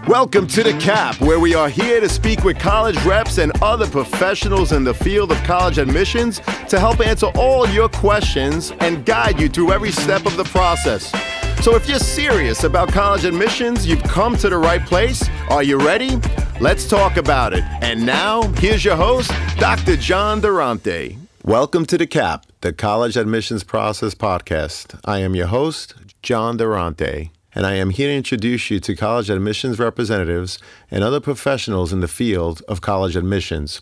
Welcome to The Cap, where we are here to speak with college reps and other professionals in the field of college admissions to help answer all your questions and guide you through every step of the process. So if you're serious about college admissions, you've come to the right place. Are you ready? Let's talk about it. And now, here's your host, Dr. John Durante. Welcome to The Cap, the College Admissions Process Podcast. I am your host, John Durante, and I am here to introduce you to college admissions representatives and other professionals in the field of college admissions.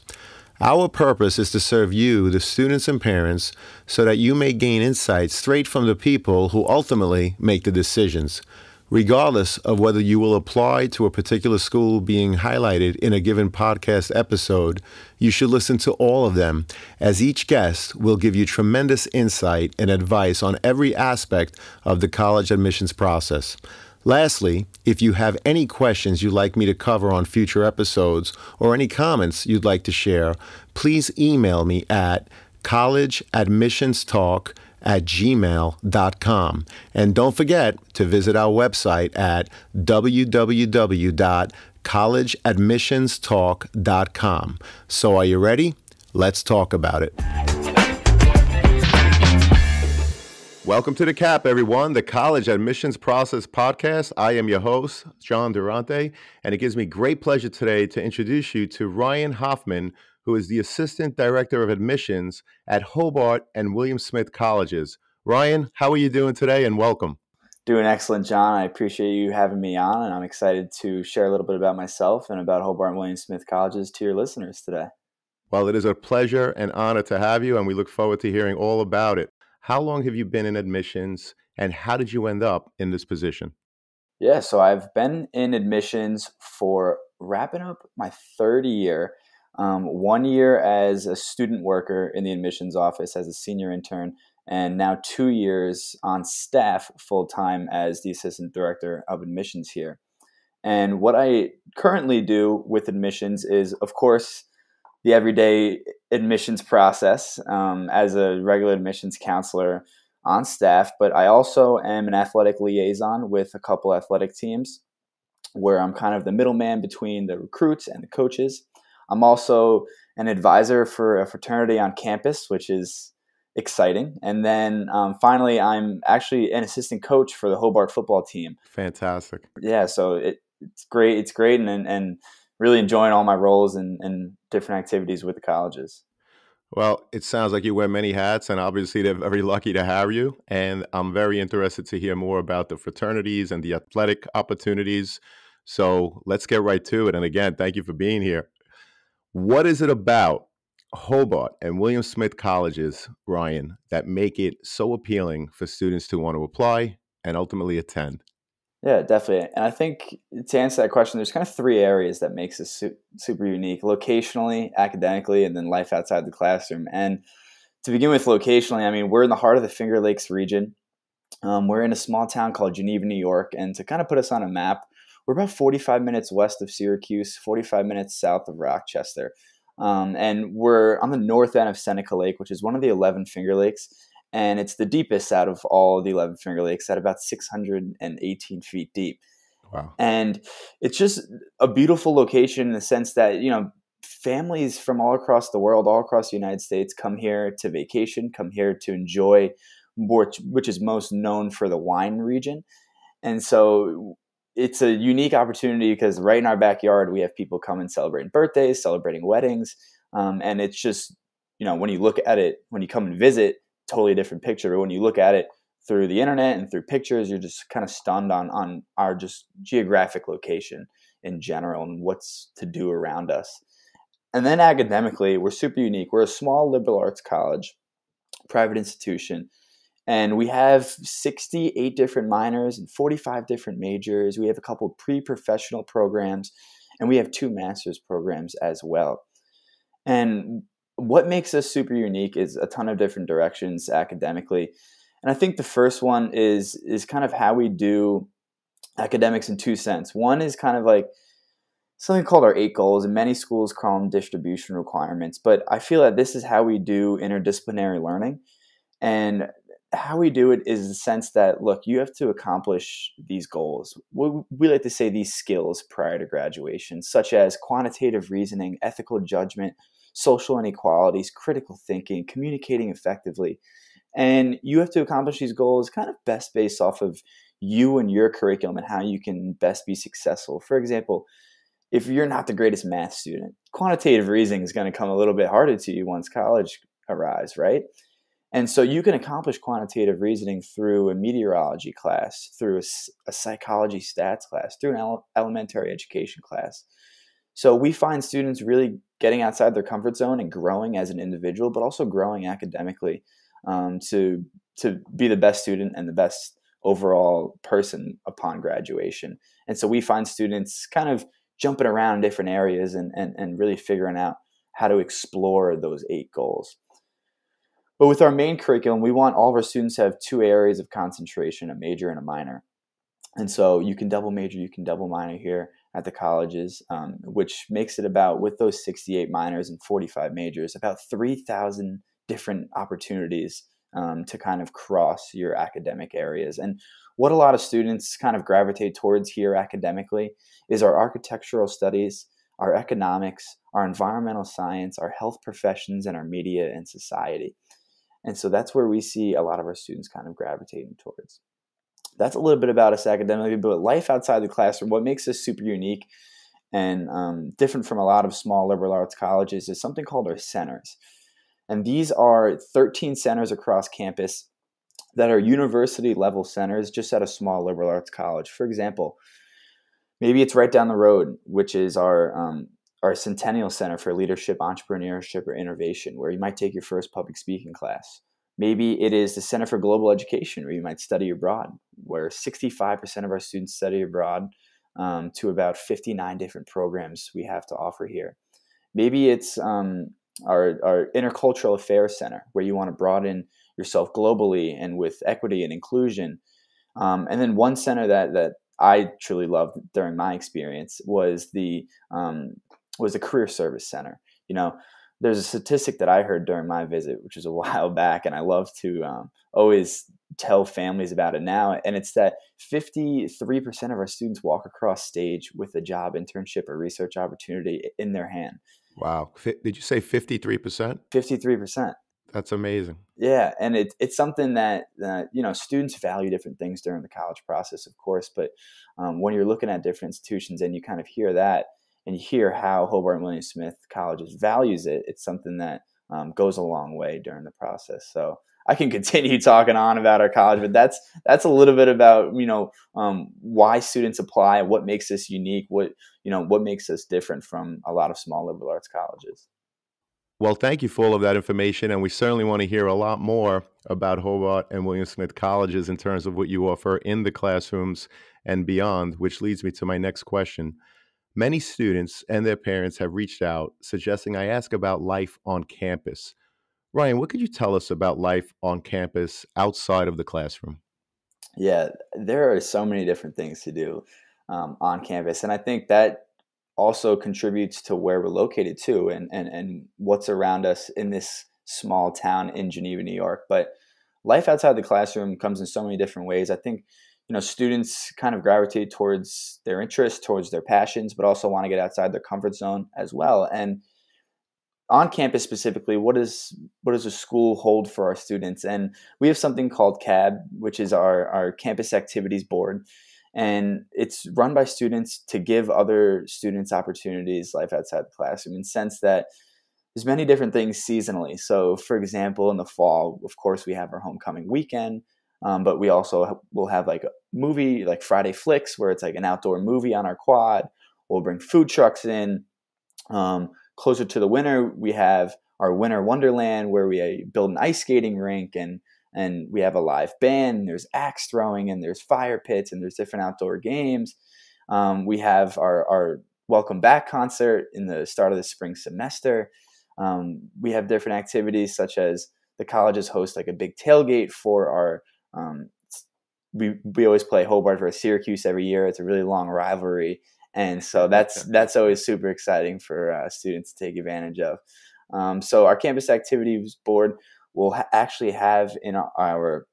Our purpose is to serve you, the students and parents, so that you may gain insights straight from the people who ultimately make the decisions. Regardless of whether you will apply to a particular school being highlighted in a given podcast episode, you should listen to all of them, as each guest will give you tremendous insight and advice on every aspect of the college admissions process. Lastly, if you have any questions you'd like me to cover on future episodes or any comments you'd like to share, please email me at collegeadmissionstalk@gmail.com. And don't forget to visit our website at www.collegeadmissionstalk.com. So are you ready? Let's talk about it. Welcome to The Cap, everyone, the College Admissions Process Podcast. I am your host, John Durante, and it gives me great pleasure today to introduce you to Ryan Hofmann, who is the Assistant Director of Admissions at Hobart and William Smith Colleges. Ryan, how are you doing today, and welcome? Doing excellent, John. I appreciate you having me on, and I'm excited to share a little bit about myself and about Hobart and William Smith Colleges to your listeners today. Well, it is a pleasure and honor to have you, and we look forward to hearing all about it. How long have you been in admissions, and how did you end up in this position? Yeah, so I've been in admissions for wrapping up my third year. 1 year as a student worker in the admissions office as a senior intern, and now 2 years on staff full-time as the assistant director of admissions here. And what I currently do with admissions is, of course, the everyday admissions process as a regular admissions counselor on staff, but I also am an athletic liaison with a couple athletic teams where I'm kind of the middleman between the recruits and the coaches. I'm also an advisor for a fraternity on campus, which is exciting. And then finally, I'm actually an assistant coach for the Hobart football team. Fantastic. Yeah, so it's great. It's great and really enjoying all my roles and different activities with the colleges. Well, it sounds like you wear many hats, and obviously they're very lucky to have you. And I'm very interested to hear more about the fraternities and the athletic opportunities. So let's get right to it. And again, thank you for being here. What is it about Hobart and William Smith Colleges, Ryan, that make it so appealing for students to want to apply and ultimately attend? Yeah, definitely. And I think to answer that question, there's kind of three areas that makes us super unique: locationally, academically, and then life outside the classroom. And to begin with, locationally, I mean, we're in the heart of the Finger Lakes region. We're in a small town called Geneva, New York. And to kind of put us on a map, we're about 45 minutes west of Syracuse, 45 minutes south of Rochester. And we're on the north end of Seneca Lake, which is one of the 11 Finger Lakes. And it's the deepest out of all of the 11 Finger Lakes at about 618 feet deep. Wow. And it's just a beautiful location in the sense that, you know, families from all across the world, all across the United States come here to vacation, come here to enjoy, which is most known for the wine region. And so it's a unique opportunity because right in our backyard, we have people coming celebrating birthdays, celebrating weddings. And it's just, you know, when you look at it, when you come and visit, totally different picture. But when you look at it through the internet and through pictures, you're just kind of stunned on our just geographic location in general and what's to do around us. And then academically, we're super unique. We're a small liberal arts college, private institution. And we have 68 different minors and 45 different majors. We have a couple of pre-professional programs, and we have 2 master's programs as well. And what makes us super unique is a ton of different directions academically. And I think the first one is kind of how we do academics in 2 cents. One is kind of like something called our 8 goals, and many schools call them distribution requirements. But I feel that this is how we do interdisciplinary learning. And how we do it is the sense that, look, you have to accomplish these goals. We like to say these skills prior to graduation, such as quantitative reasoning, ethical judgment, social inequalities, critical thinking, communicating effectively. And you have to accomplish these goals kind of best based off of you and your curriculum and how you can best be successful. For example, if you're not the greatest math student, quantitative reasoning is going to come a little bit harder to you once college arrives, right? And so you can accomplish quantitative reasoning through a meteorology class, through a psychology stats class, through an elementary education class. So we find students really getting outside their comfort zone and growing as an individual, but also growing academically, to be the best student and the best overall person upon graduation. And so we find students kind of jumping around different areas and really figuring out how to explore those 8 goals. But with our main curriculum, we want all of our students to have 2 areas of concentration, a major and a minor. And so you can double major, you can double minor here at the colleges, which makes it about, with those 68 minors and 45 majors, about 3,000 different opportunities to kind of cross your academic areas. And what a lot of students kind of gravitate towards here academically is our architectural studies, our economics, our environmental science, our health professions, and our media and society. And so that's where we see a lot of our students kind of gravitating towards. That's a little bit about us academically, but life outside the classroom, what makes us super unique and different from a lot of small liberal arts colleges is something called our centers. And these are 13 centers across campus that are university level centers just at a small liberal arts college. For example, maybe it's right down the road, which is our Centennial Center for Leadership, Entrepreneurship, or Innovation, where you might take your first public speaking class. Maybe it is the Center for Global Education, where you might study abroad, where 65% of our students study abroad, to about 59 different programs we have to offer here. Maybe it's our Intercultural Affairs Center, where you want to broaden yourself globally and with equity and inclusion. And then one center that I truly loved during my experience was the Career Service Center. You know, there's a statistic that I heard during my visit, which was a while back, and I love to always tell families about it now. And it's that 53% of our students walk across stage with a job, internship, or research opportunity in their hand. Wow. Did you say 53%? 53%. That's amazing. Yeah, and it's something that students value different things during the college process, of course. But when you're looking at different institutions and you kind of hear that, and you hear how Hobart and William Smith colleges values it, it's something that goes a long way during the process. So I can continue talking on about our college, but that's a little bit about why students apply, what makes us unique, what makes us different from a lot of small liberal arts colleges. Well, thank you for all of that information, and we certainly want to hear a lot more about Hobart and William Smith colleges in terms of what you offer in the classrooms and beyond, which leads me to my next question. Many students and their parents have reached out suggesting I ask about life on campus. Ryan, what could you tell us about life on campus outside of the classroom? Yeah, there are so many different things to do on campus, and I think that also contributes to where we're located too, and what's around us in this small town in Geneva, New York. But life outside the classroom comes in so many different ways. I think students kind of gravitate towards their interests, towards their passions, but also want to get outside their comfort zone as well. And on campus specifically, what does a school hold for our students? And we have something called CAB, which is our campus activities board. And it's run by students to give other students opportunities, life outside the classroom, in the sense that there's many different things seasonally. So, for example, in the fall, of course, we have our homecoming weekend, but we also will have like a movie, like Friday Flicks, where it's like an outdoor movie on our quad. We'll bring food trucks in. Closer to the winter, we have our Winter Wonderland, where we build an ice skating rink and we have a live band. There's axe throwing and there's fire pits and there's different outdoor games. We have our welcome back concert in the start of the spring semester. We have different activities such as the colleges host like a big tailgate for our we always play Hobart versus Syracuse every year. It's a really long rivalry. And so that's always super exciting for students to take advantage of. So our campus activities board will actually have in our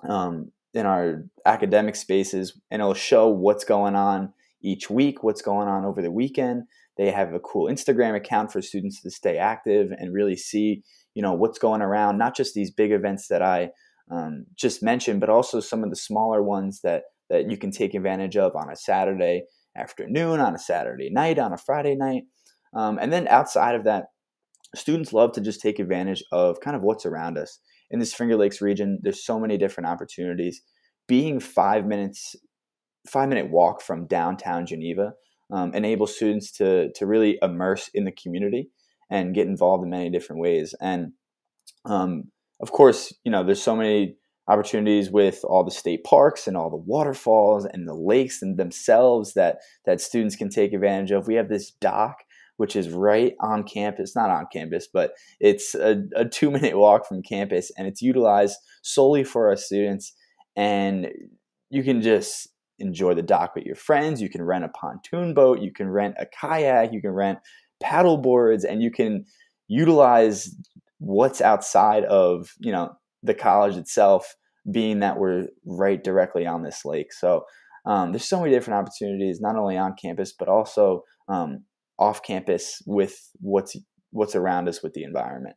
in our academic spaces, and it'll show what's going on each week, what's going on over the weekend. They have a cool Instagram account for students to stay active and really see, what's going around, not just these big events that I just mentioned, but also some of the smaller ones that you can take advantage of on a Saturday afternoon, on a Saturday night, on a Friday night. And then outside of that, students love to just take advantage of kind of what's around us. In this Finger Lakes region, there's so many different opportunities. Being 5-minute walk from downtown Geneva enables students to really immerse in the community and get involved in many different ways. And of course, there's so many opportunities with all the state parks and all the waterfalls and the lakes and themselves that students can take advantage of. We have this dock, which is right on campus, not on campus, but it's a 2-minute walk from campus, and it's utilized solely for our students. And you can just enjoy the dock with your friends. You can rent a pontoon boat, you can rent a kayak, you can rent paddle boards, and you can utilize what's outside of, the college itself, being that we're right directly on this lake. So there's so many different opportunities, not only on campus, but also off campus with what's around us with the environment.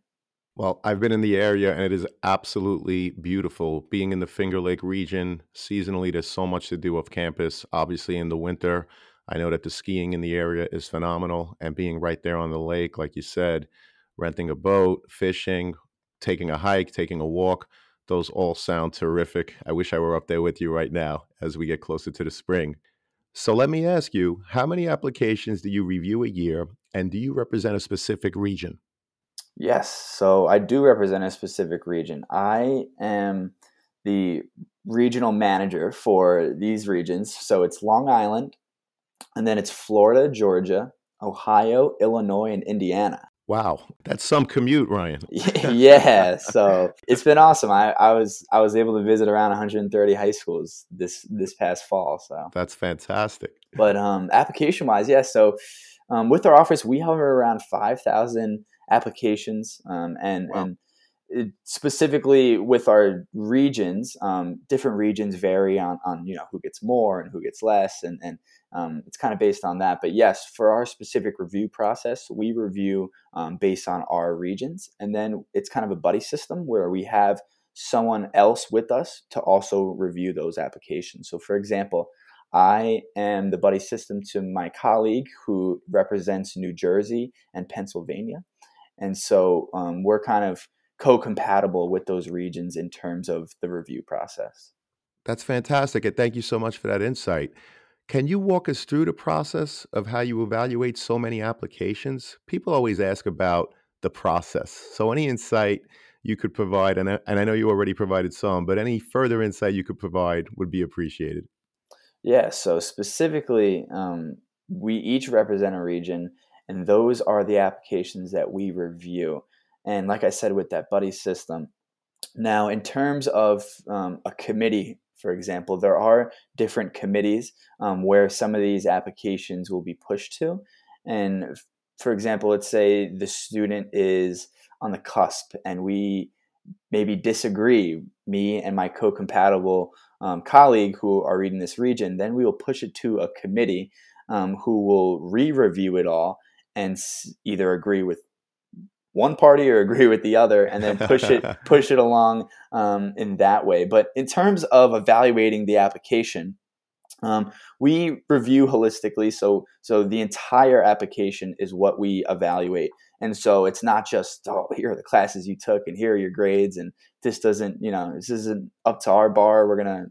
Well, I've been in the area and it is absolutely beautiful. Being in the Finger Lake region, seasonally, there's so much to do off campus. Obviously, in the winter, I know that the skiing in the area is phenomenal. And being right there on the lake, like you said, renting a boat, fishing, taking a hike, taking a walk, those all sound terrific. I wish I were up there with you right now as we get closer to the spring. So let me ask you, how many applications do you review a year, and do you represent a specific region? Yes, so I do represent a specific region. I am the regional manager for these regions. So it's Long Island, and then it's Florida, Georgia, Ohio, Illinois, and Indiana. Wow, that's some commute, Ryan. Yeah, so it's been awesome. I was able to visit around 130 high schools this past fall. So That's fantastic. but application wise, yeah. So with our office, we hover around 5,000 applications, and Wow. specifically with our regions, different regions vary on who gets more and who gets less, and it's kind of based on that. But yes, for our specific review process, we review based on our regions, and then it's kind of a buddy system where we have someone else with us to also review those applications. So, for example, I am the buddy system to my colleague who represents New Jersey and Pennsylvania. And so we're kind of co-compatible with those regions in terms of the review process. That's fantastic. And thank you so much for that insight. Can you walk us through the process of how you evaluate so many applications? People always ask about the process. So, any insight you could provide, and I know you already provided some, but any further insight you could provide would be appreciated. Yeah, so specifically, we each represent a region, and those are the applications that we review. And like I said, with that buddy system, now in terms of a committee, for example, there are different committees where some of these applications will be pushed to. And for example, let's say the student is on the cusp and we maybe disagree, me and my co-compatible colleague who are reading this region, then we will push it to a committee who will re-review it all and either agree with one party or agree with the other, and then push it along in that way. But in terms of evaluating the application, we review holistically. So the entire application is what we evaluate. And so it's not just, oh, here are the classes you took and here are your grades, and this isn't up to our bar, we're going to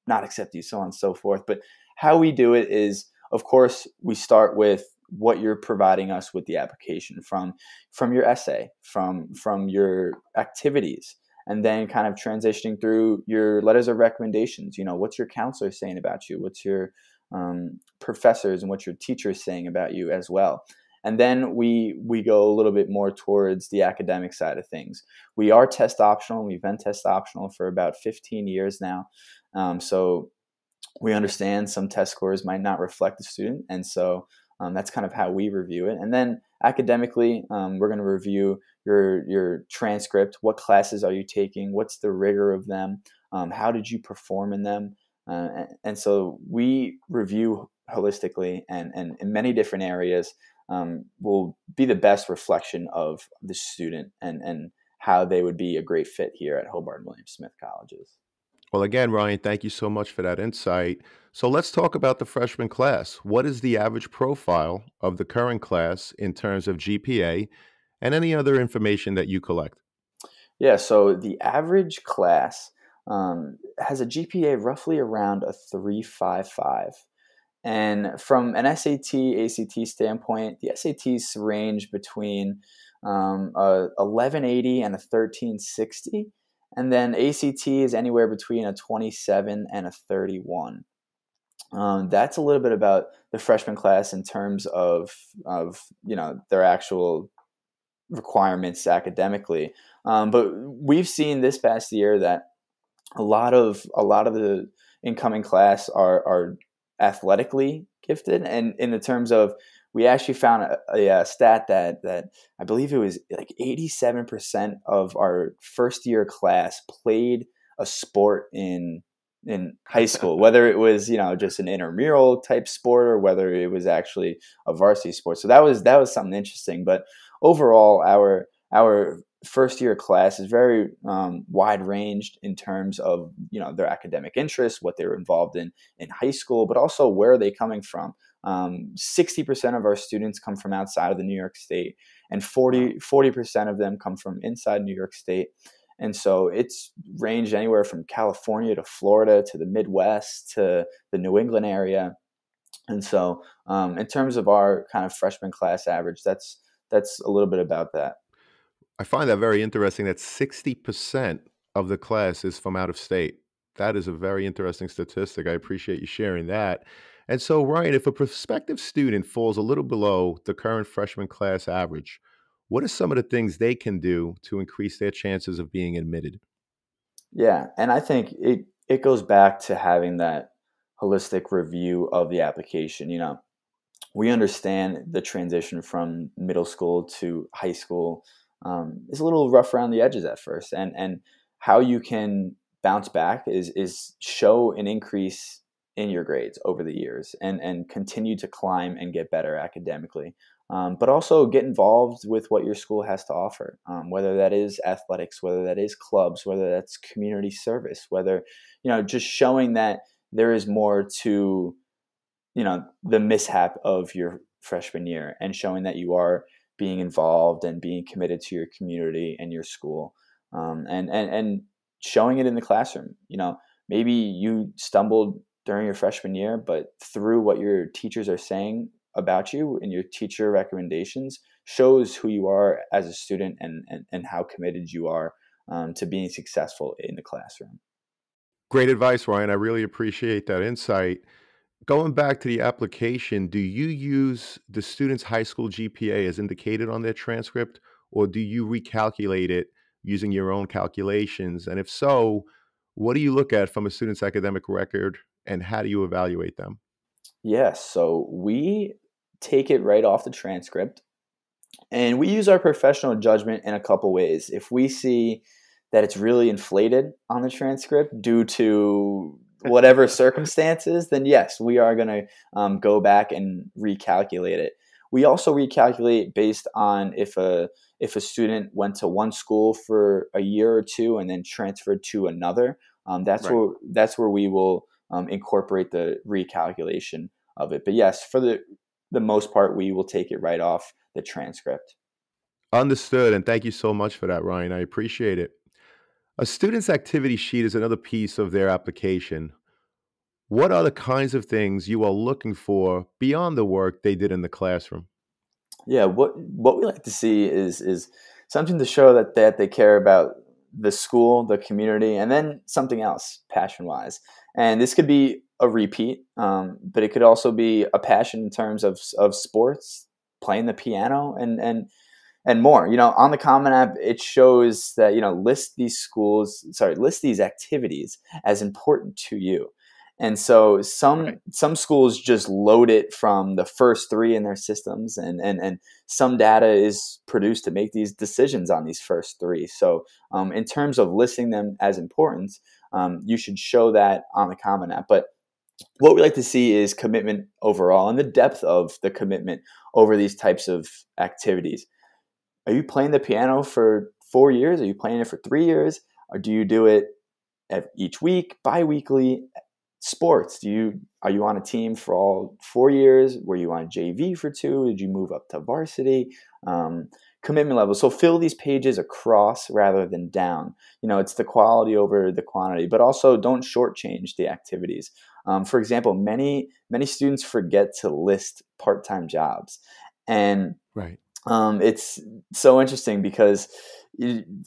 not accept you, so on and so forth. But how we do it is, of course, we start with what you're providing us with the application from your essay, from your activities, and then kind of transitioning through your letters of recommendations. What's your counselor saying about you? What's your professors and what your teachers saying about you as well? And then we go a little bit more towards the academic side of things. We are test optional. We've been test optional for about 15 years now. So we understand some test scores might not reflect the student. And so that's kind of how we review it. And then academically, we're going to review your transcript. What classes are you taking? What's the rigor of them? How did you perform in them? And so we review holistically and in many different areas will be the best reflection of the student and how they would be a great fit here at Hobart and William Smith colleges. Well, again, Ryan, thank you so much for that insight. So let's talk about the freshman class. What is the average profile of the current class in terms of GPA and any other information that you collect? Yeah, so the average class has a GPA roughly around a 3.55. And from an SAT, ACT standpoint, the SATs range between a 1180 and a 1360. And then ACT is anywhere between a 27 and a 31. That's a little bit about the freshman class in terms of their actual requirements academically. But we've seen this past year that a lot of the incoming class are athletically gifted, and in the terms of we actually found a stat that I believe it was like 87% of our first year class played a sport in high school, whether it was just an intramural type sport or whether it was actually a varsity sport. So that was something interesting. But overall, our first year class is very wide ranged in terms of their academic interests, what they were involved in high school, but also where are they coming from. 60% of our students come from outside of the New York State, and 40% of them come from inside New York State. And so it's ranged anywhere from California to Florida to the Midwest to the New England area. And so in terms of our kind of freshman class average, that's a little bit about that. I find that very interesting that 60% of the class is from out of state. That is a very interesting statistic. I appreciate you sharing that. And so, Ryan, if a prospective student falls a little below the current freshman class average, what are some of the things they can do to increase their chances of being admitted? Yeah, and I think it goes back to having that holistic review of the application. We understand the transition from middle school to high school is a little rough around the edges at first, and how you can bounce back is show an increase in your grades over the years and continue to climb and get better academically. But also get involved with what your school has to offer, whether that is athletics, whether that is clubs, whether that's community service, whether just showing that there is more to the mishap of your freshman year, and showing that you are being involved and being committed to your community and your school, and showing it in the classroom. Maybe you stumbled during your freshman year, but through what your teachers are saying about you and your teacher recommendations shows who you are as a student and how committed you are to being successful in the classroom. Great advice, Ryan. I really appreciate that insight. Going back to the application, do you use the student's high school GPA as indicated on their transcript, or do you recalculate it using your own calculations? And if so, what do you look at from a student's academic record and how do you evaluate them? Yes, so we take it right off the transcript, and we use our professional judgment in a couple ways. If we see that it's really inflated on the transcript due to whatever circumstances, then yes, we are going to go back and recalculate it. We also recalculate based on if a student went to one school for a year or two and then transferred to another. Right. That's where we will incorporate the recalculation of it. But yes, for the most part, we will take it right off the transcript. Understood. And thank you so much for that, Ryan. I appreciate it. A student's activity sheet is another piece of their application. What are the kinds of things you are looking for beyond the work they did in the classroom? Yeah, what we like to see is something to show that they care about the school, the community, and then something else passion wise. And this could be a repeat, but it could also be a passion in terms of sports, playing the piano, and more. On the Common App, it shows that list these activities as important to you. And so Right. some schools just load it from the first three in their systems, and some data is produced to make these decisions on these first three. So in terms of listing them as important, you should show that on the Common App. But what we like to see is commitment overall and the depth of the commitment over these types of activities. Are you playing the piano for 4 years? Are you playing it for 3 years? Or do you do it each week, bi-weekly? Sports, are you on a team for all 4 years? Were you on JV for 2? Did you move up to varsity? Commitment level. So fill these pages across rather than down. It's the quality over the quantity, but also don't shortchange the activities. For example, many students forget to list part-time jobs, and Right. it's so interesting because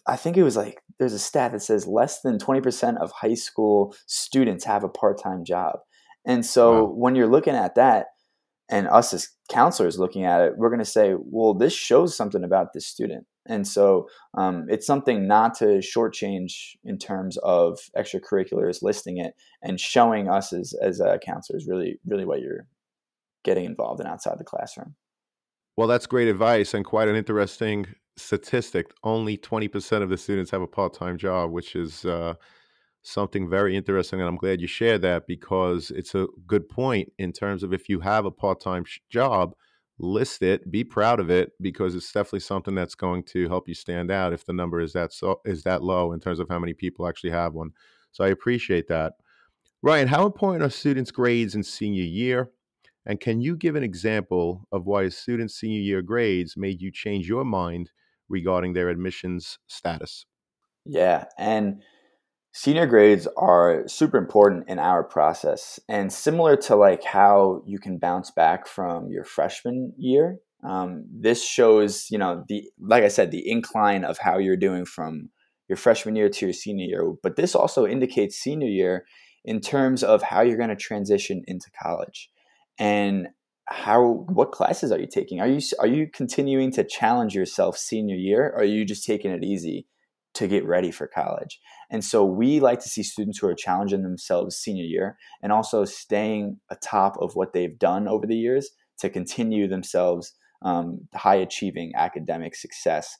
I think it was like there's a stat that says less than 20% of high school students have a part-time job. And so Wow. when you're looking at that and us as counselors looking at it, we're going to say, well, this shows something about this student. And so it's something not to shortchange in terms of extracurriculars, listing it and showing us as counselors really, really what you're getting involved in outside the classroom. Well, that's great advice and quite an interesting statistic. Only 20% of the students have a part-time job, which is something very interesting. And I'm glad you shared that because it's a good point in terms of if you have a part-time job, list it, be proud of it, because it's definitely something that's going to help you stand out if the number is that low in terms of how many people actually have one. So I appreciate that. Ryan, how important are students' grades in senior year? And can you give an example of why a student's senior year grades made you change your mind regarding their admissions status? Yeah. And senior grades are super important in our process, and similar to like how you can bounce back from your freshman year. This shows, the like I said, the incline of how you're doing from your freshman year to your senior year. But this also indicates senior year in terms of how you're going to transition into college, and what classes are you taking? Are you continuing to challenge yourself senior year, or are you just taking it easy to get ready for college? And so we like to see students who are challenging themselves senior year and also staying atop of what they've done over the years to continue themselves high achieving academic success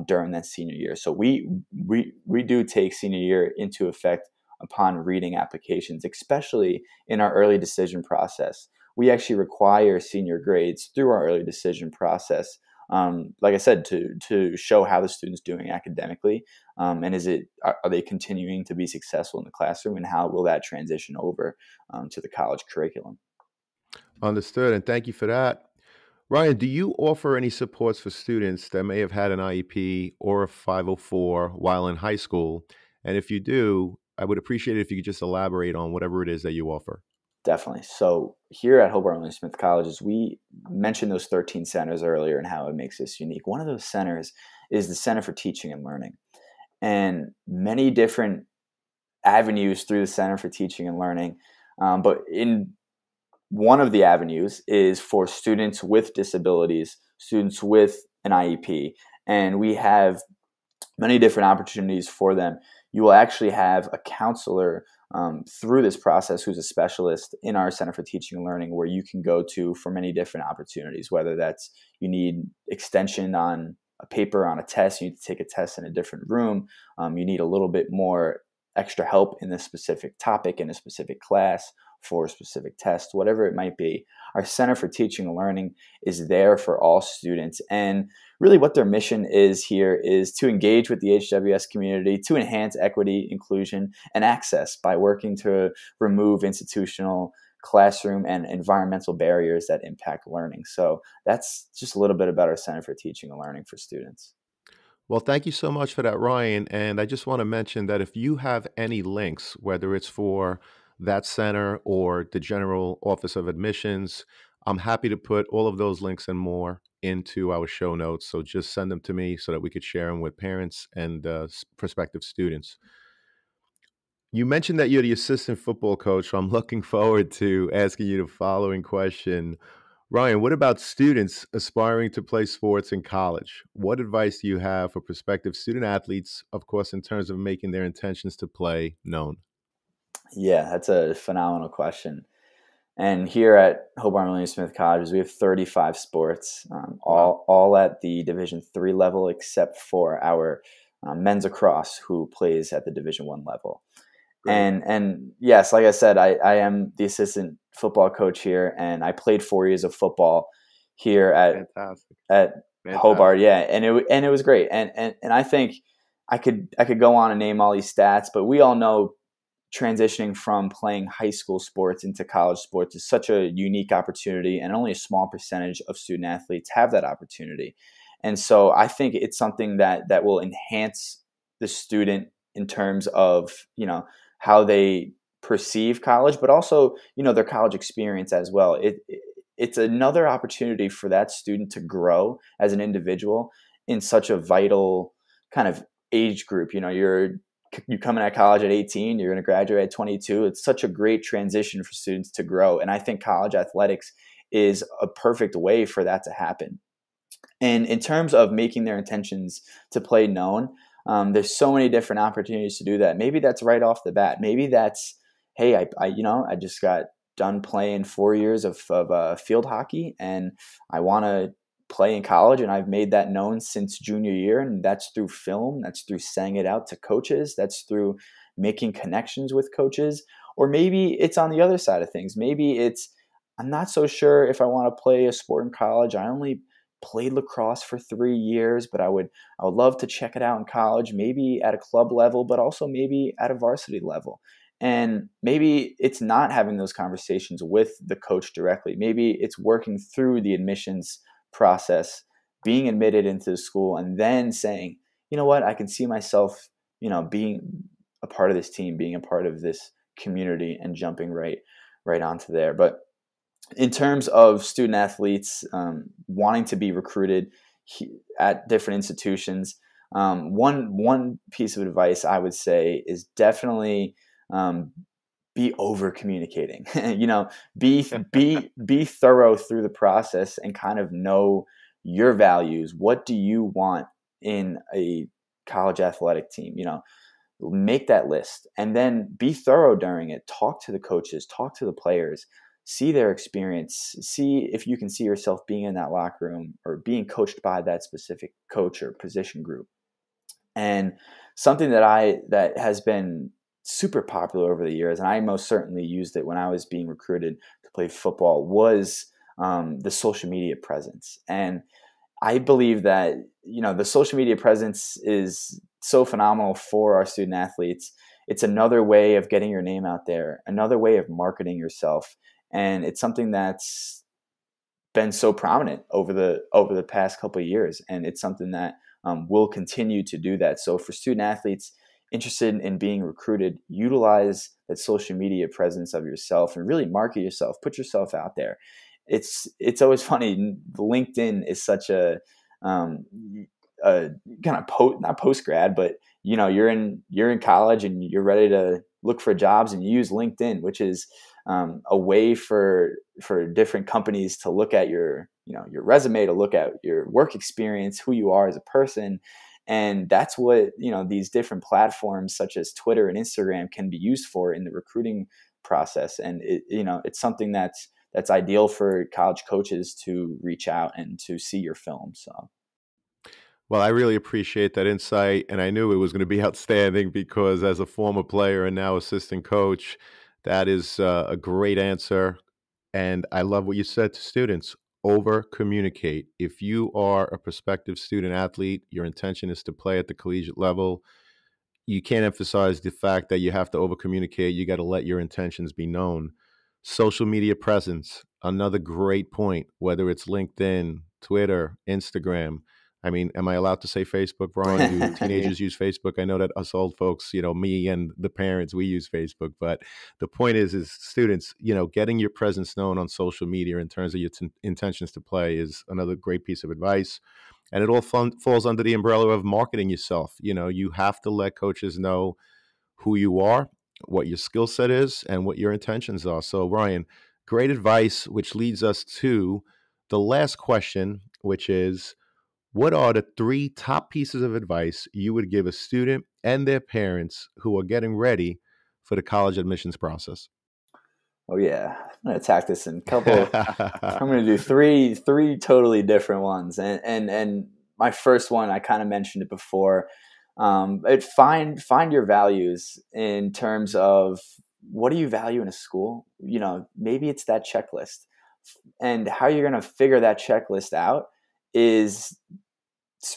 during that senior year. So we do take senior year into effect upon reading applications, especially in our early decision process. We actually require senior grades through our early decision process, like I said, to show how the student's doing academically, and are they continuing to be successful in the classroom, and how will that transition over to the college curriculum? Understood, and thank you for that. Ryan, do you offer any supports for students that may have had an IEP or a 504 while in high school? And if you do, I would appreciate it if you could just elaborate on whatever it is that you offer. Definitely. So here at Hobart William Smith Colleges, we mentioned those 13 centers earlier and how it makes us unique. One of those centers is the Center for Teaching and Learning, and many different avenues through the Center for Teaching and Learning. But in one of the avenues is for students with disabilities, students with an IEP, and we have many different opportunities for them. You will actually have a counselor through this process who's a specialist in our Center for Teaching and Learning, where you can go to for many different opportunities, whether that's you need extension on a paper, on a test, you need to take a test in a different room, you need a little bit more extra help in this specific topic in a specific class for a specific test, whatever it might be. Our Center for Teaching and Learning is there for all students. And really what their mission is here is to engage with the HWS community, to enhance equity, inclusion, and access by working to remove institutional, classroom, and environmental barriers that impact learning. So that's just a little bit about our Center for Teaching and Learning for students. Well, thank you so much for that, Ryan. And I just want to mention that if you have any links, whether it's for that center or the General Office of Admissions, I'm happy to put all of those links and more into our show notes. So just send them to me so that we could share them with parents and prospective students. You mentioned that you're the assistant football coach, so I'm looking forward to asking you the following question. Ryan, what about students aspiring to play sports in college? What advice do you have for prospective student athletes, of course, in terms of making their intentions to play known? Yeah, that's a phenomenal question. And here at Hobart William Smith Colleges, we have 35 sports, Wow. all at the Division III level, except for our men's lacrosse, who plays at the Division I level. Great. And yes, like I said, I am the assistant football coach here, and I played 4 years of football here Fantastic. at Hobart. Fantastic. Yeah, and it was great. And I think I could go on and name all these stats, but we all know transitioning from playing high school sports into college sports is such a unique opportunity, and only a small percentage of student athletes have that opportunity. And so I think it's something that will enhance the student in terms of, how they perceive college, but also, their college experience as well. It's another opportunity for that student to grow as an individual in such a vital kind of age group. You coming out of college at 18, you're going to graduate at 22. It's such a great transition for students to grow. And I think college athletics is a perfect way for that to happen. And in terms of making their intentions to play known, there's so many different opportunities to do that. Maybe that's right off the bat. Maybe that's, hey, I just got done playing 4 years of field hockey, and I want to play in college, and I've made that known since junior year, and that's through film, that's through saying it out to coaches, that's through making connections with coaches. Or maybe it's on the other side of things. Maybe it's, I'm not so sure if I want to play a sport in college. I only played lacrosse for 3 years, but I would love to check it out in college, maybe at a club level, but also maybe at a varsity level. And maybe it's not having those conversations with the coach directly. Maybe it's working through the admissions process, being admitted into the school, and then saying, you know what, I can see myself, being a part of this team, being a part of this community, and jumping right onto there. But in terms of student athletes wanting to be recruited at different institutions, one piece of advice I would say is definitely be over communicating. Be thorough through the process and kind of know your values. What do you want in a college athletic team? Make that list, and then be thorough during it. Talk to the coaches, talk to the players, see their experience, see if you can see yourself being in that locker room or being coached by that specific coach or position group. And something that has been super popular over the years, and I most certainly used it when I was being recruited to play football, was the social media presence. And I believe that, the social media presence is so phenomenal for our student athletes. It's another way of getting your name out there, another way of marketing yourself. And it's something that's been so prominent over the past couple of years. And it's something that will continue to do that. So for student athletes interested in being recruited, utilize that social media presence of yourself and really market yourself, put yourself out there. It's always funny. LinkedIn is such a kind of not post grad, but you're in college and you're ready to look for jobs, and you use LinkedIn, which is a way for different companies to look at your resume, to look at your work experience, who you are as a person. And that's what these different platforms such as Twitter and Instagram can be used for in the recruiting process. And it's something that's ideal for college coaches to reach out and to see your film. So. Well, I really appreciate that insight, and I knew it was going to be outstanding because as a former player and now assistant coach, that is a great answer. And I love what you said to students. Over communicate. If you are a prospective student athlete, your intention is to play at the collegiate level, you can't emphasize the fact that you have to over communicate. You got to let your intentions be known. Social media presence, another great point, whether it's LinkedIn, Twitter, Instagram. I mean, am I allowed to say Facebook, Brian? Do teenagers use Facebook? I know that us old folks, me and the parents, we use Facebook. But the point is students, getting your presence known on social media in terms of your intentions to play is another great piece of advice. And it all falls under the umbrella of marketing yourself. You have to let coaches know who you are, what your skill set is, and what your intentions are. So, Ryan, great advice, which leads us to the last question, which is, what are the 3 top pieces of advice you would give a student and their parents who are getting ready for the college admissions process? Oh yeah, I'm gonna attack this in a couple. I'm gonna do three totally different ones, and my first one, I kind of mentioned it before. Find your values in terms of what do you value in a school. Maybe it's that checklist, and how you're going to figure that checklist out is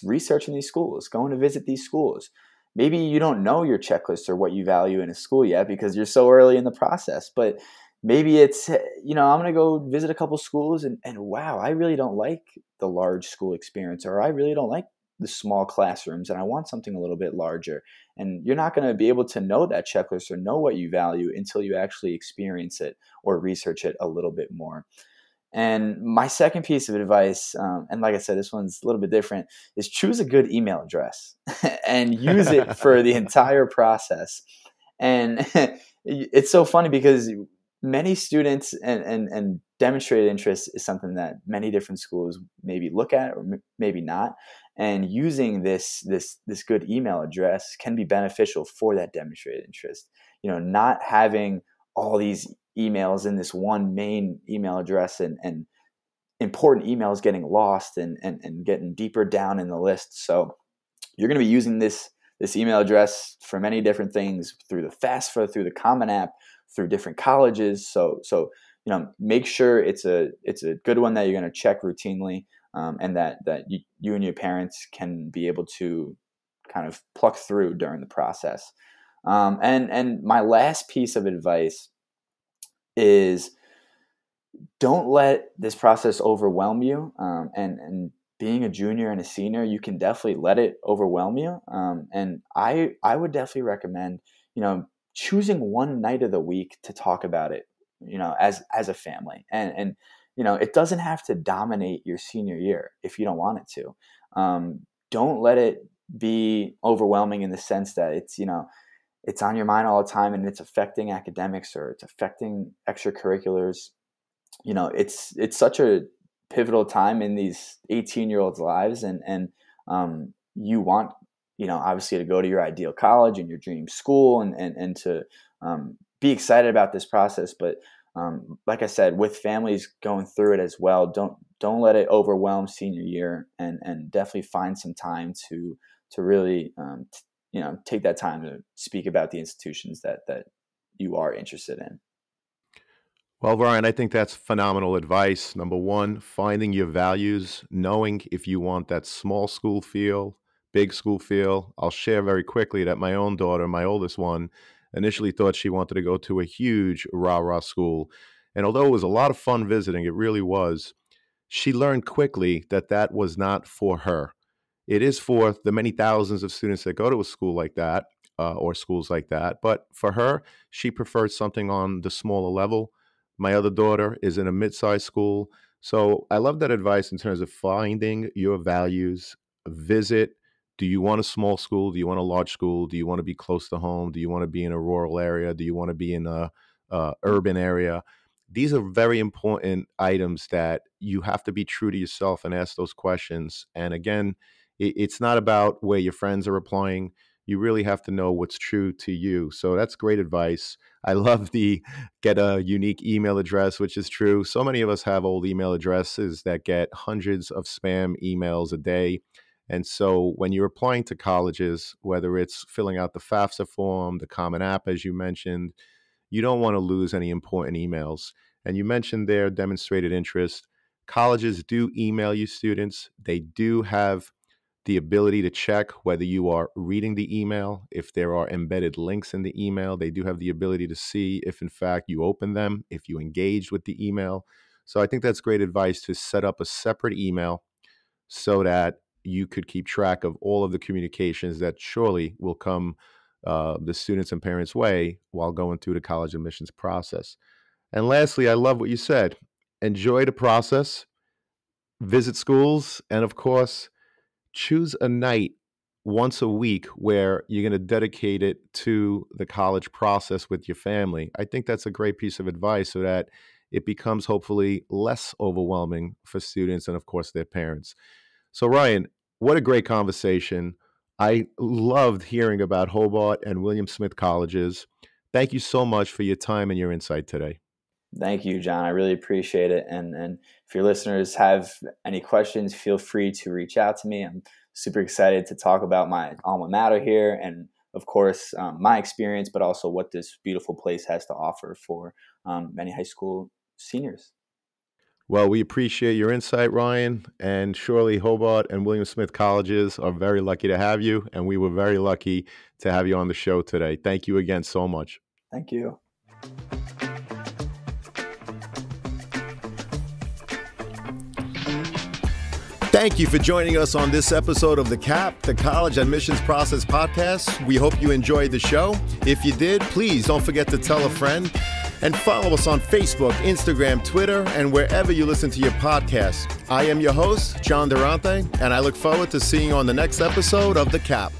researching these schools, going to visit these schools. Maybe you don't know your checklist or what you value in a school yet because you're so early in the process, but maybe it's, I'm going to go visit a couple schools and wow, I really don't like the large school experience, or I really don't like the small classrooms and I want something a little bit larger. And you're not going to be able to know that checklist or know what you value until you actually experience it or research it a little bit more. And my second piece of advice, and like I said, this one's a little bit different, is choose a good email address and use it for the entire process. And it's so funny because many students and demonstrated interest is something that many different schools maybe look at or maybe not. And using this good email address can be beneficial for that demonstrated interest. Not having all these emails in this one main email address and important emails getting lost and getting deeper down in the list. So you're going to be using this email address for many different things, through the FAFSA, through the Common App, through different colleges. So make sure it's a good one that you're going to check routinely, and that you and your parents can be able to kind of pluck through during the process. And my last piece of advice is, don't let this process overwhelm you. And being a junior and a senior, you can definitely let it overwhelm you. And I would definitely recommend, choosing one night of the week to talk about it, as a family. And it doesn't have to dominate your senior year if you don't want it to. Don't let it be overwhelming in the sense that it's on your mind all the time and it's affecting academics or it's affecting extracurriculars. It's such a pivotal time in these 18-year-olds' lives, and you want, obviously, to go to your ideal college and your dream school and to be excited about this process. But like I said, with families going through it as well, don't let it overwhelm senior year, and definitely find some time to really take that time to speak about the institutions that you are interested in. Well, Ryan, I think that's phenomenal advice. Number one, finding your values, knowing if you want that small school feel, big school feel. I'll share very quickly that my own daughter, my oldest one, initially thought she wanted to go to a huge rah-rah school. And although it was a lot of fun visiting, it really was, she learned quickly that that was not for her. It is for the many thousands of students that go to a school like that, or schools like that. But for her, she preferred something on the smaller level. My other daughter is in a mid-sized school. So I love that advice in terms of finding your values. Visit. Do you want a small school? Do you want a large school? Do you want to be close to home? Do you want to be in a rural area? Do you want to be in a urban area? These are very important items that you have to be true to yourself and ask those questions. And again, it's not about where your friends are applying. You really have to know what's true to you. So that's great advice. I love the get a unique email address, which is true. So many of us have old email addresses that get hundreds of spam emails a day. And so when you're applying to colleges, whether it's filling out the FAFSA form, the Common App, as you mentioned, you don't want to lose any important emails. And you mentioned there demonstrated interest. Colleges do email you students. They do have the ability to check whether you are reading the email. If there are embedded links in the email, they do have the ability to see if, in fact, you open them, if you engaged with the email. So I think that's great advice to set up a separate email so that you could keep track of all of the communications that surely will come the students and parents' way while going through the college admissions process. And lastly, I love what you said. Enjoy the process, visit schools, and of course, choose a night once a week where you're going to dedicate it to the college process with your family. I think that's a great piece of advice so that it becomes hopefully less overwhelming for students and, of course, their parents. So, Ryan, what a great conversation. I loved hearing about Hobart and William Smith colleges. Thank you so much for your time and your insight today. Thank you, John. I really appreciate it. And if your listeners have any questions, feel free to reach out to me. I'm super excited to talk about my alma mater here and, of course, my experience, but also what this beautiful place has to offer for many high school seniors. Well, we appreciate your insight, Ryan, and surely Hobart and William Smith colleges are very lucky to have you, and we were very lucky to have you on the show today. Thank you again so much. Thank you. Thank you for joining us on this episode of the CAP, the College Admissions Process Podcast. We hope you enjoyed the show. If you did, please don't forget to tell a friend and follow us on Facebook, Instagram, Twitter, and wherever you listen to your podcasts. I am your host, John Durante, and I look forward to seeing you on the next episode of the CAP.